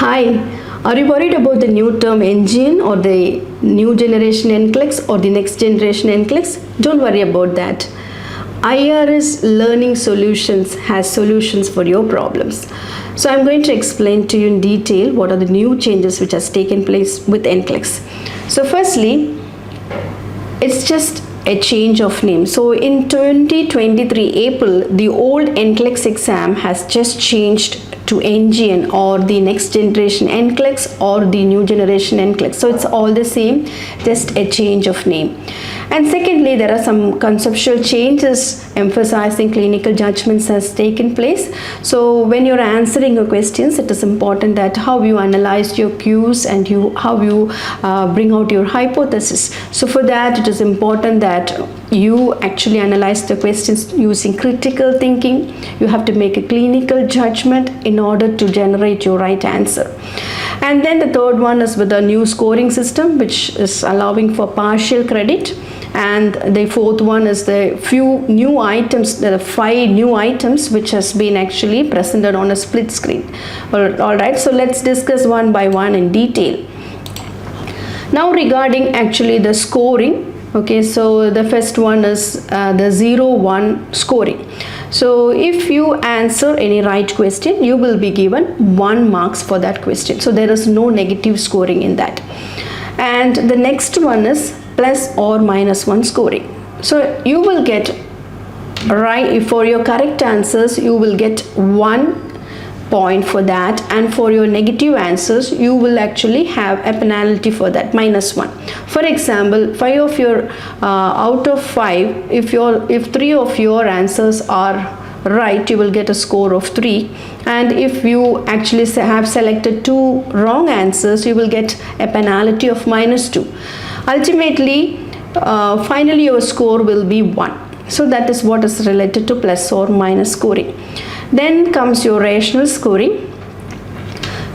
Hi, are you worried about the new term NGN or the new generation NCLEX or the next generation NCLEX? Don't worry about that. IRS Learning Solutions has solutions for your problems. So I'm going to explain to you in detail what are the new changes which has taken place with NCLEX. So firstly, it's just a change of name. So in 2023 April, the old NCLEX exam has just changed to NGN or the next generation NCLEX or the new generation NCLEX. So it's all the same, just a change of name. And secondly, there are some conceptual changes emphasizing clinical judgments has taken place. So when you're answering your questions, it is important that how you analyze your cues and how you bring out your hypothesis. So for that, it is important that you actually analyze the questions using critical thinking. You have to make a clinical judgment in order to generate your right answer. And then the third one is with the new scoring system, which is allowing for partial credit. And the fourth one is the few new items, the 5 new items which has been actually presented on a split screen. All right, so let's discuss one by one in detail. Now regarding actually the scoring, okay, so the first one is the 0-1 scoring. So if you answer any right question, you will be given 1 marks for that question. So there is no negative scoring in that. And the next one is plus or minus 1 scoring. So you will get right for your correct answers, you will get 1 point for that, and for your negative answers you will actually have a penalty for that, -1. For example, 5 of your out of 5, if 3 of your answers are right, you will get a score of 3, and if you actually have selected 2 wrong answers, you will get a penalty of -2. Ultimately, finally your score will be 1. So that is what is related to plus or minus scoring. Then comes your rational scoring.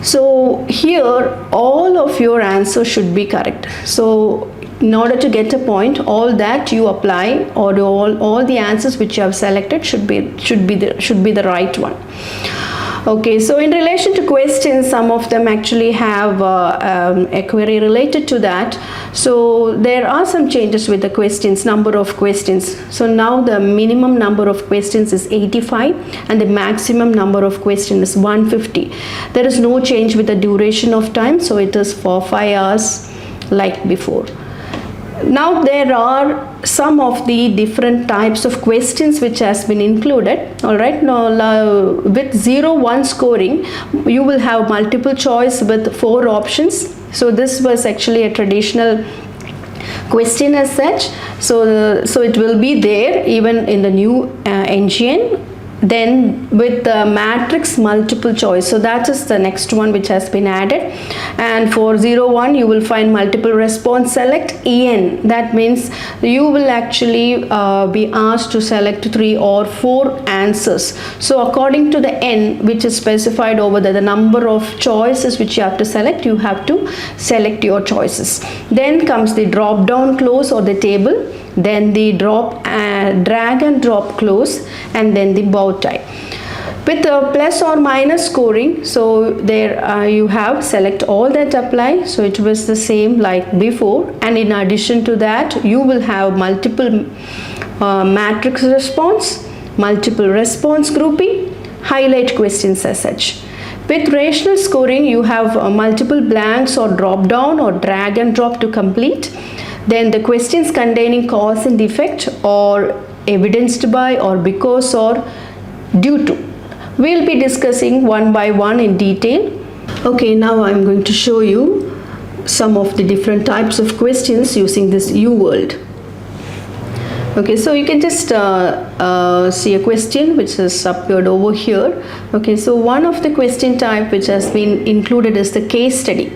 So here all of your answers should be correct. So in order to get a point, all that you apply or all the answers which you have selected should be the right one. Okay, so in relation to questions, some of them actually have a query related to that. So there are some changes with the questions, number of questions. So now the minimum number of questions is 85 and the maximum number of questions is 150. There is no change with the duration of time, so it is for 5 hours like before. Now there are some of the different types of questions which has been included. All right, now with 0-1 scoring, you will have multiple choice with 4 options. So this was actually a traditional question as such. So it will be there even in the new NGN. Then with the matrix multiple choice, so that is the next one which has been added. And for 0-1 you will find multiple response select EN. That means you will actually be asked to select 3 or 4 answers. So according to the N which is specified over there, the number of choices which you have to select, you have to select your choices. Then comes the drop down clause or the table, then the drag and drop clause, and then the bow tie. With plus or minus scoring, so there you have select all that apply, so it was the same like before, and in addition to that you will have multiple matrix response, multiple response grouping, highlight questions as such. With rational scoring, you have multiple blanks or drop down or drag and drop to complete. Then the questions containing cause and effect or evidenced by or because or due to. We'll be discussing one by one in detail. Okay, now I'm going to show you some of the different types of questions using this UWorld. Okay, so you can just see a question which has appeared over here. Okay, so one of the question type which has been included is the case study.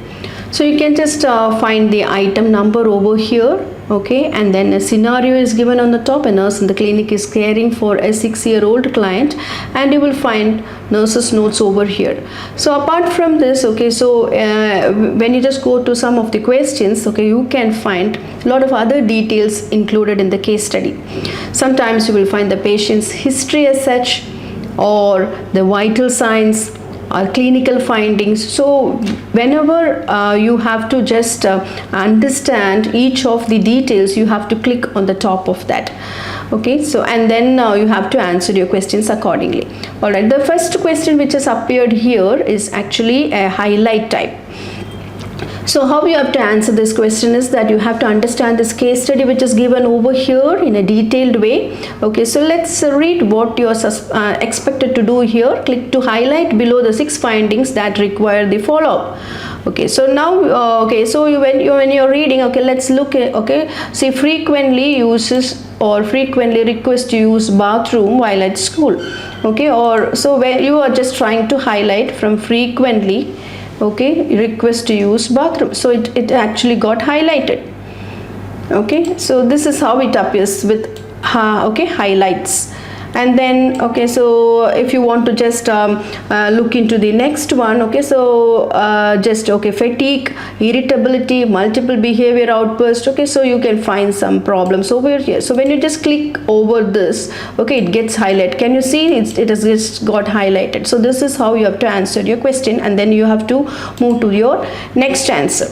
So you can just find the item number over here, okay, and then a scenario is given on the top. A nurse in the clinic is caring for a 6-year-old client, and you will find nurse's notes over here. So apart from this, okay, so when you just go to some of the questions, okay, you can find a lot of other details included in the case study. Sometimes you will find the patient's history as such, or the vital signs, or clinical findings. So whenever you have to just understand each of the details, you have to click on the top of that. Okay, so and then you have to answer your questions accordingly. All right, the first question which has appeared here is actually a highlight type. So how you have to answer this question is that you have to understand this case study which is given over here in a detailed way. Okay, so let's read what you are expected to do here. Click to highlight below the 6 findings that require the follow-up. Okay, so now okay, so when you're reading, okay, let's look at, okay, see, frequently uses or frequently request to use bathroom while at school. Okay, or so when you are just trying to highlight from frequently, okay, request to use bathroom, so it actually got highlighted. Okay, so this is how it appears with okay, highlights. And then okay, so if you want to just look into the next one, okay, so just okay, fatigue, irritability, multiple behavior outburst, okay, so you can find some problems over here. So when you just click over this, okay, it gets highlighted. Can you see it has just got highlighted? So this is how you have to answer your question, and then you have to move to your next answer.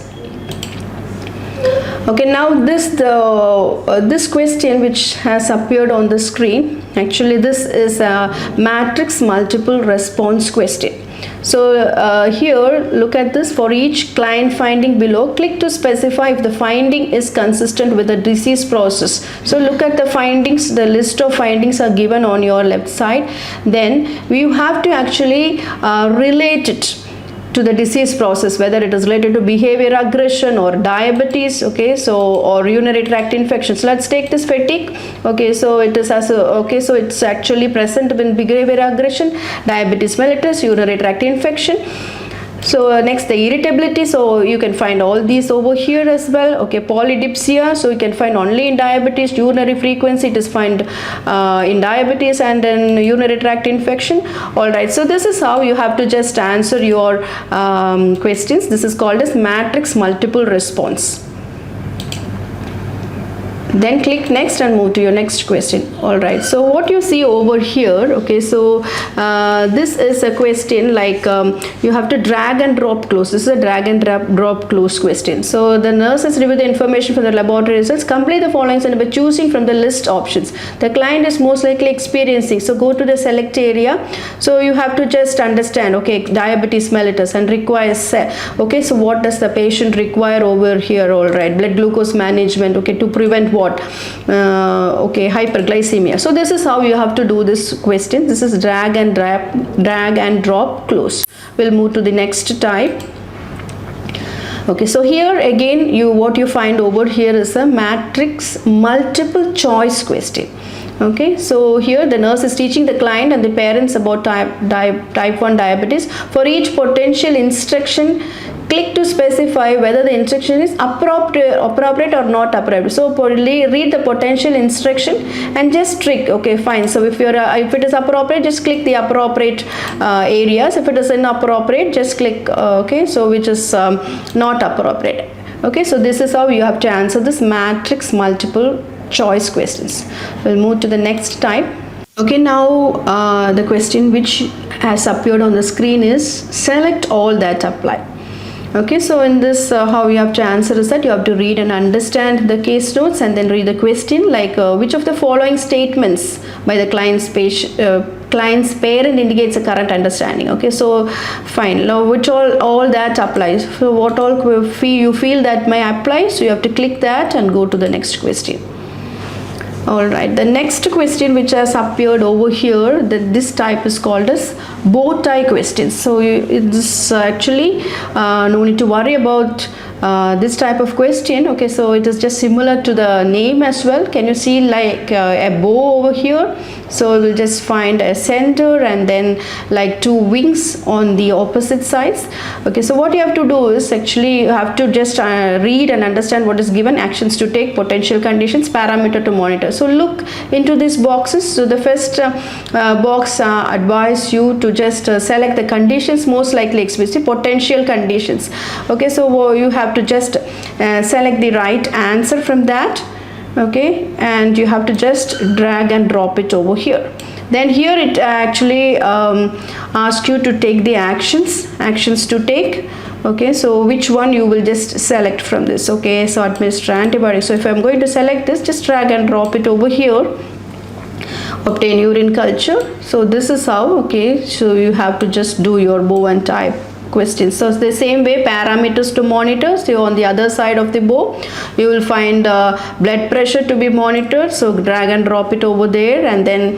Okay, now this question which has appeared on the screen, actually this is a matrix multiple response question. So here look at this. For each client finding below, click to specify if the finding is consistent with the disease process. So look at the findings, the list of findings are given on your left side. Then you have to actually relate it to the disease process, whether it is related to behavior aggression or diabetes, okay, so or urinary tract infections. Let's take this fatigue. Okay, so it is as a, okay, so it's actually present in behavior aggression, diabetes mellitus, urinary tract infection. So next, the irritability, so you can find all these over here as well. Okay, polydipsia, so you can find only in diabetes. Urinary frequency, it is found in diabetes, and then urinary tract infection. All right, so this is how you have to just answer your questions. This is called as matrix multiple response. Then click next and move to your next question. All right, so what you see over here, okay, so this is a question like you have to drag and drop close. This is a drag and drop close question. So the nurse has reviewed the information from the laboratory results. Complete the following and by choosing from the list options the client is most likely experiencing. So go to the select area. So you have to just understand, okay, diabetes mellitus and requires, okay, so what does the patient require over here? All right, blood glucose management, okay, to prevent what? Okay, hyperglycemia. So this is how you have to do this question. This is drag and drop close. We'll move to the next type. Okay, so here again what you find over here is a matrix multiple choice question. Okay, so here the nurse is teaching the client and the parents about type 1 diabetes. For each potential instruction, click to specify whether the instruction is appropriate or not appropriate. So read the potential instruction and just tick. Okay, fine. So if it is appropriate, just click the appropriate areas. If it is inappropriate, just click okay, so which is not appropriate. Okay, so this is how you have to answer this matrix multiple choice questions. We'll move to the next type. Okay, now the question which has appeared on the screen is select all that apply. Okay, so in this how you have to answer is that you have to read and understand the case notes and then read the question like which of the following statements by the client's parent indicates a current understanding. Okay, so fine, now which all that applies. So what all you feel that may apply, so you have to click that and go to the next question. All right, the next question which has appeared over here, this type is called as bow tie questions. So this actually no need to worry about this type of question. Okay, so it is just similar to the name as well. Can you see like a bow over here? So we'll just find a center and then like 2 wings on the opposite sides. Okay, so what you have to do is actually you have to just read and understand what is given: actions to take, potential conditions, parameter to monitor. So look into these boxes. So the first box advise you to just select the conditions most likely expressed, potential conditions. Okay, so you have to just select the right answer from that. Okay, and you have to just drag and drop it over here. Then here it actually asks you to take the actions to take. Okay, so which one you will just select from this. Okay, so administer antibiotics. So if I'm going to select this, just drag and drop it over here. Obtain urine culture. So this is how. Okay, so you have to just do your Bowen type questions. So it's the same way, parameters to monitor. So on the other side of the bow you will find blood pressure to be monitored, so drag and drop it over there, and then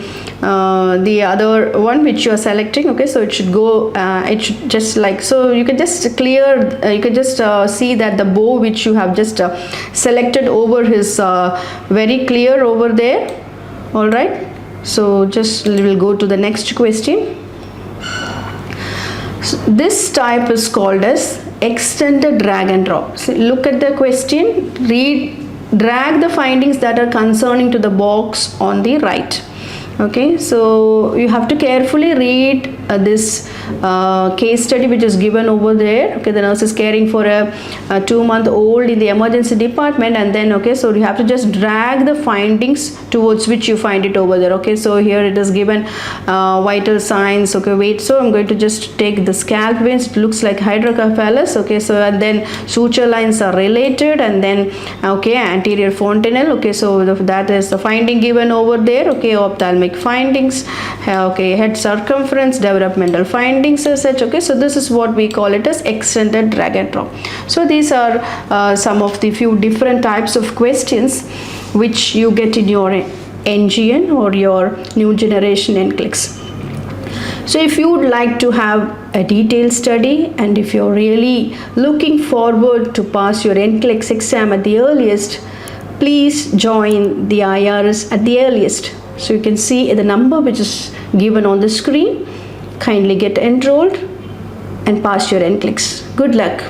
the other one which you are selecting. Okay, so it should go it should just like, so you can just clear you can just see that the bow which you have just selected over is very clear over there. All right, so just we will go to the next question. So this type is called as extended drag and drop. So look at the question, drag the findings that are concerning to the box on the right. Okay, so you have to carefully read this case study which is given over there. Okay, the nurse is caring for a 2-month-old in the emergency department, and then okay, so you have to just drag the findings towards which you find it over there. Okay, so here it is given vital signs. Okay, wait, so I'm going to just take the scalp veins. It looks like hydrocephalus. Okay, so and then suture lines are related, and then okay, anterior fontanelle. Okay, so that is the finding given over there. Okay, ophthalmic findings, okay, head circumference, developmental findings as such. Okay, so this is what we call it as extended drag and drop. So these are some of the few different types of questions which you get in your NGN or your new generation NCLEX. So if you would like to have a detailed study, and if you're really looking forward to pass your NCLEX exam at the earliest, please join the IRS at the earliest. So you can see the number which is given on the screen. Kindly get enrolled and pass your NCLEX. Good luck.